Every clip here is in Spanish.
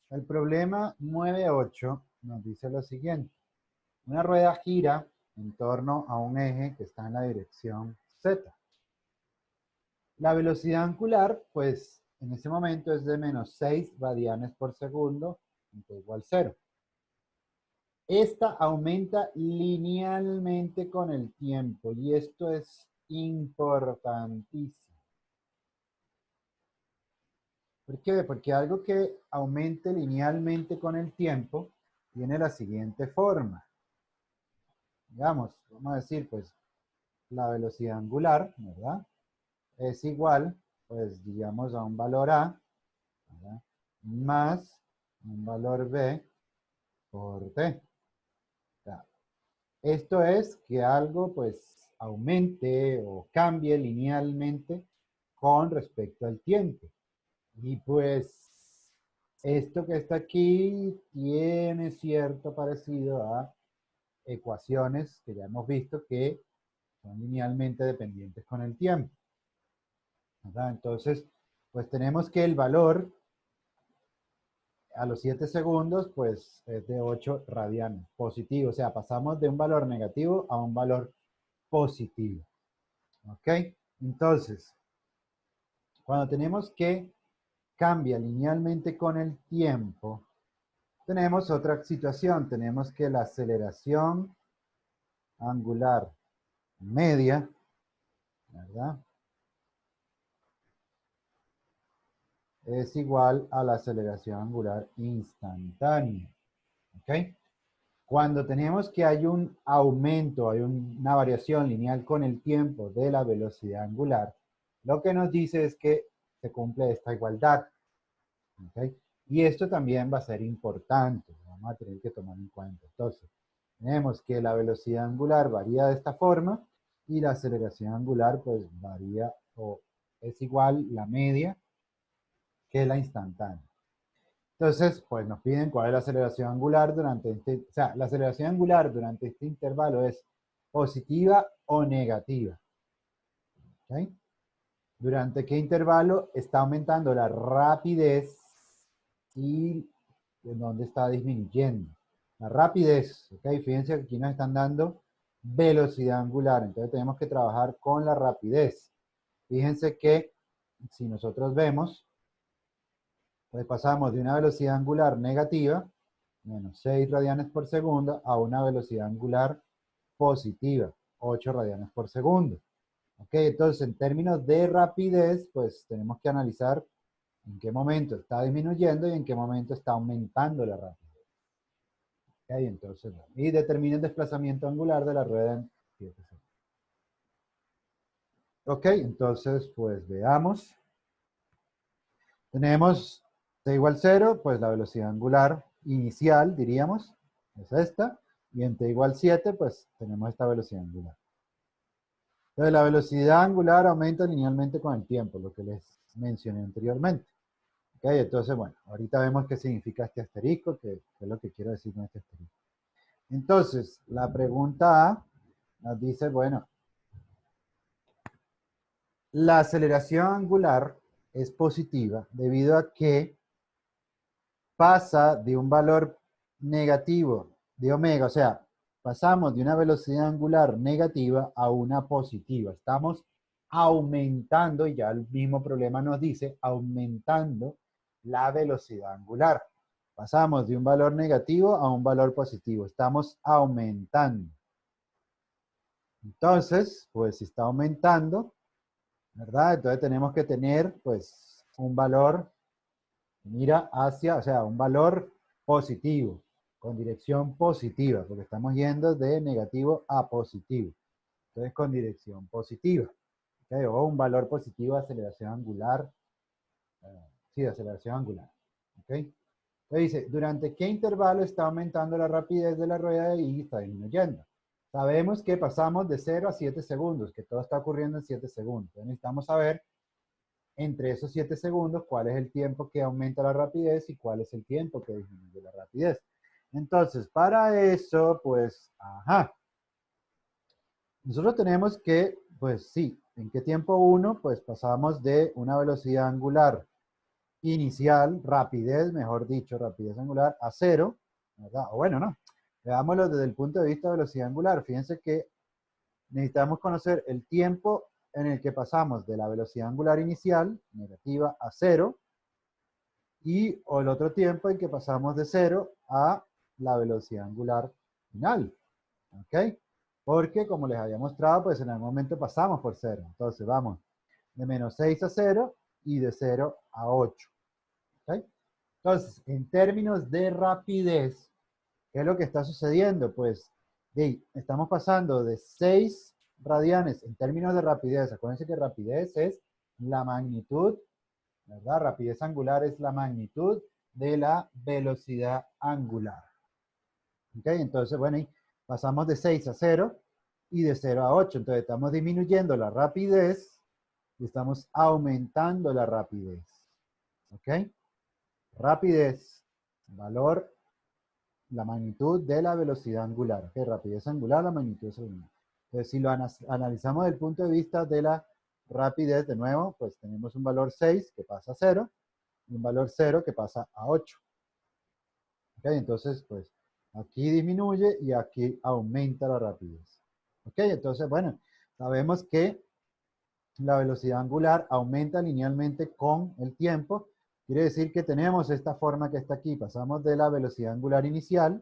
El problema 9.8 nos dice lo siguiente. Una rueda gira en torno a un eje que está en la dirección Z. La velocidad angular, pues, en ese momento es de menos 6 radianes por segundo, igual 0. Esta aumenta linealmente con el tiempo y esto es importantísimo. ¿Por qué? Porque algo que aumente linealmente con el tiempo tiene la siguiente forma. Digamos, vamos a decir, pues, la velocidad angular, ¿verdad? Es igual, pues, digamos, a un valor A, ¿verdad? Más un valor B por T. O sea, esto es que algo, pues, aumente o cambie linealmente con respecto al tiempo. Y pues esto que está aquí tiene cierto parecido a ecuaciones que ya hemos visto que son linealmente dependientes con el tiempo, ¿verdad? Entonces, pues tenemos que el valor a los 7 segundos, pues es de 8 radianes, positivo. O sea, pasamos de un valor negativo a un valor positivo. ¿Ok? Entonces, cuando tenemos que cambia linealmente con el tiempo, tenemos otra situación. Tenemos que la aceleración angular media, ¿verdad? Es igual a la aceleración angular instantánea. ¿Ok? Cuando tenemos que hay un aumento, hay una variación lineal con el tiempo de la velocidad angular, lo que nos dice es que se cumple esta igualdad. ¿Ok? Y esto también va a ser importante, vamos a tener que tomar en cuenta. Entonces, tenemos que la velocidad angular varía de esta forma y la aceleración angular pues varía o es igual la media que la instantánea. Entonces, pues nos piden cuál es la aceleración angular durante este, o sea, la aceleración angular durante este intervalo es positiva o negativa. ¿Ok? ¿Durante qué intervalo está aumentando la rapidez y en dónde está disminuyendo? La rapidez, ¿ok? Fíjense que aquí nos están dando velocidad angular, entonces tenemos que trabajar con la rapidez. Fíjense que si nosotros vemos, pues pasamos de una velocidad angular negativa, menos 6 radianes por segundo, a una velocidad angular positiva, 8 radianes por segundo. Ok, entonces en términos de rapidez, pues tenemos que analizar en qué momento está disminuyendo y en qué momento está aumentando la rapidez. Ok, entonces, y determina el desplazamiento angular de la rueda en 7 segundos. Ok, entonces, pues veamos. Tenemos t igual 0, pues la velocidad angular inicial, diríamos, es esta. Y en t igual 7, pues tenemos esta velocidad angular. Entonces, la velocidad angular aumenta linealmente con el tiempo, lo que les mencioné anteriormente. Ok, entonces, bueno, ahorita vemos qué significa este asterisco, qué es lo que quiero decir con este asterisco. Entonces, la pregunta A nos dice, bueno, la aceleración angular es positiva debido a que pasa de un valor negativo de omega, o sea, pasamos de una velocidad angular negativa a una positiva. Estamos aumentando, y ya el mismo problema nos dice, aumentando la velocidad angular. Pasamos de un valor negativo a un valor positivo. Estamos aumentando. Entonces, pues si está aumentando, ¿verdad? Entonces tenemos que tener, pues, un valor, mira hacia, o sea, un valor positivo, con dirección positiva, porque estamos yendo de negativo a positivo. Entonces, con dirección positiva. ¿Okay? O un valor positivo de aceleración angular. Sí, de aceleración angular. ¿Ok? Entonces dice, ¿durante qué intervalo está aumentando la rapidez de la rueda y está disminuyendo? Sabemos que pasamos de 0 a 7 segundos, que todo está ocurriendo en 7 segundos. Entonces necesitamos saber entre esos 7 segundos cuál es el tiempo que aumenta la rapidez y cuál es el tiempo que disminuye la rapidez. Entonces, para eso, pues, ajá, nosotros tenemos que, pues sí, ¿en qué tiempo 1? Pues pasamos de una velocidad angular inicial, rapidez, mejor dicho, rapidez angular, a cero, ¿verdad? O bueno, no. Veámoslo desde el punto de vista de velocidad angular. Fíjense que necesitamos conocer el tiempo en el que pasamos de la velocidad angular inicial, negativa, a cero, y o el otro tiempo en que pasamos de cero a la velocidad angular final. ¿Ok? Porque como les había mostrado, pues en algún momento pasamos por cero. Entonces vamos de menos 6 a 0 y de 0 a 8. ¿Ok? Entonces, en términos de rapidez, ¿qué es lo que está sucediendo? Pues estamos pasando de 6 radianes en términos de rapidez. Acuérdense que rapidez es la magnitud, ¿verdad? Rapidez angular es la magnitud de la velocidad angular. ¿Ok? Entonces, bueno, pasamos de 6 a 0 y de 0 a 8. Entonces, estamos disminuyendo la rapidez y estamos aumentando la rapidez. ¿Ok? Rapidez, valor, la magnitud de la velocidad angular. ¿Ok? Rapidez angular, la magnitud angular. Entonces, si lo analizamos desde el punto de vista de la rapidez, de nuevo, pues tenemos un valor 6 que pasa a 0 y un valor 0 que pasa a 8. ¿Ok? Entonces, pues aquí disminuye y aquí aumenta la rapidez. ¿Ok? Entonces, bueno, sabemos que la velocidad angular aumenta linealmente con el tiempo. Quiere decir que tenemos esta forma que está aquí. Pasamos de la velocidad angular inicial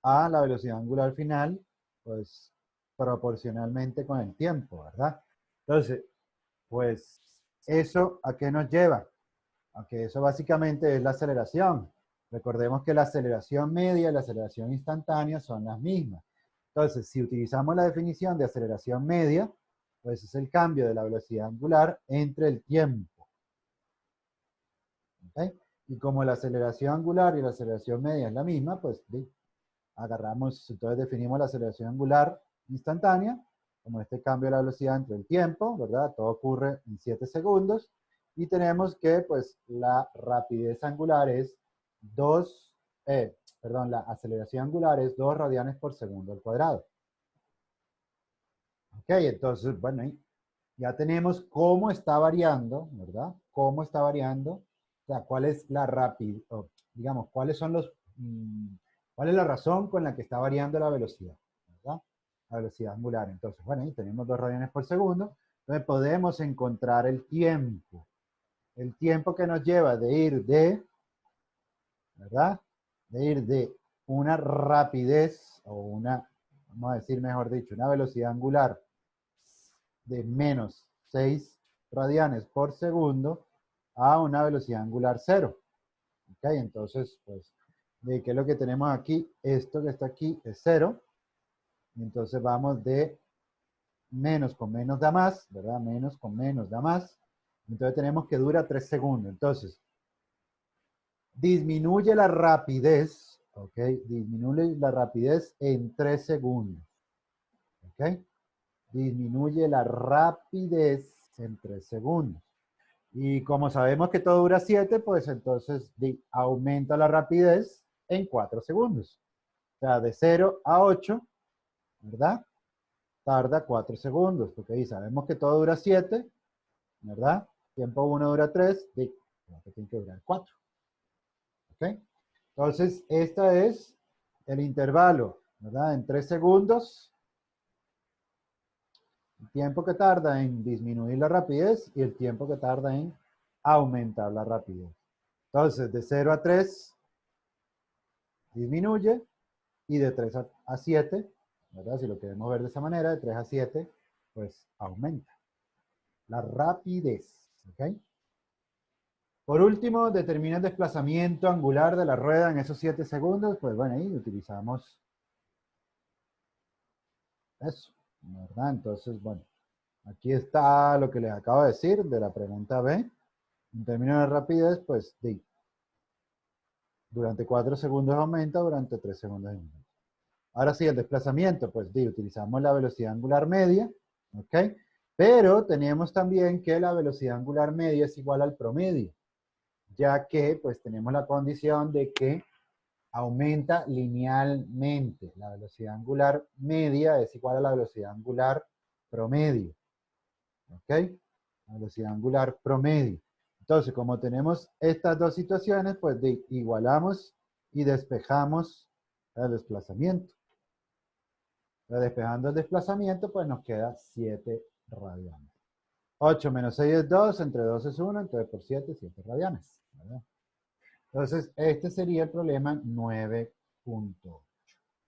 a la velocidad angular final, pues proporcionalmente con el tiempo, ¿verdad? Entonces, pues, ¿eso a qué nos lleva? A que eso básicamente es la aceleración. Recordemos que la aceleración media y la aceleración instantánea son las mismas. Entonces, si utilizamos la definición de aceleración media, pues es el cambio de la velocidad angular entre el tiempo. ¿Ok? Y como la aceleración angular y la aceleración media es la misma, pues agarramos, entonces definimos la aceleración angular instantánea, como este cambio de la velocidad entre el tiempo, ¿verdad? Todo ocurre en 7 segundos. Y tenemos que, pues, la rapidez angular es 2, la aceleración angular es 2 radianes por segundo al cuadrado. Ok, entonces, bueno, ya tenemos cómo está variando, ¿verdad? Cómo está variando, o sea, cuál es la rapidez, digamos, cuáles son los, cuál es la razón con la que está variando la velocidad, ¿verdad? La velocidad angular. Entonces, bueno, ahí tenemos 2 radianes por segundo, entonces podemos encontrar el tiempo que nos lleva de ir de, ¿verdad? De ir de una rapidez o una, vamos a decir mejor dicho, una velocidad angular de menos 6 radianes por segundo a una velocidad angular 0. ¿Ok? Entonces, pues, ¿de qué es lo que tenemos aquí? Esto que está aquí es 0. Entonces vamos de menos con menos da más, ¿verdad? Menos con menos da más. Entonces tenemos que dura 3 segundos. Entonces, disminuye la rapidez, ¿ok? Disminuye la rapidez en 3 segundos. ¿Ok? Disminuye la rapidez en 3 segundos. Y como sabemos que todo dura 7, pues entonces aumenta la rapidez en 4 segundos. O sea, de 0 a 8, ¿verdad? Tarda 4 segundos, porque ahí sabemos que todo dura 7, ¿verdad? Tiempo 1 dura 3, tiene que durar 4. ¿Ok? Entonces, este es el intervalo, ¿verdad? En 3 segundos, el tiempo que tarda en disminuir la rapidez y el tiempo que tarda en aumentar la rapidez. Entonces, de 0 a 3 disminuye y de 3 a 7, ¿verdad? Si lo queremos ver de esa manera, de 3 a 7, pues aumenta la rapidez. ¿Ok? Por último, determina el desplazamiento angular de la rueda en esos 7 segundos. Pues bueno, ahí utilizamos eso, ¿verdad? Entonces, bueno, aquí está lo que les acabo de decir de la pregunta B. En términos de rapidez, pues durante 4 segundos aumenta, durante 3 segundos disminuye. Ahora sí, el desplazamiento, pues utilizamos la velocidad angular media, ¿ok? Pero tenemos también que la velocidad angular media es igual al promedio, ya que pues tenemos la condición de que aumenta linealmente. La velocidad angular media es igual a la velocidad angular promedio, ¿ok? La velocidad angular promedio. Entonces, como tenemos estas dos situaciones, pues igualamos y despejamos el desplazamiento. Despejando el desplazamiento, pues nos queda 7 radianes. 8 menos 6 es 2, entre 2 es 1, entonces por 7, 7 radianes, ¿verdad? Entonces, este sería el problema 9.1.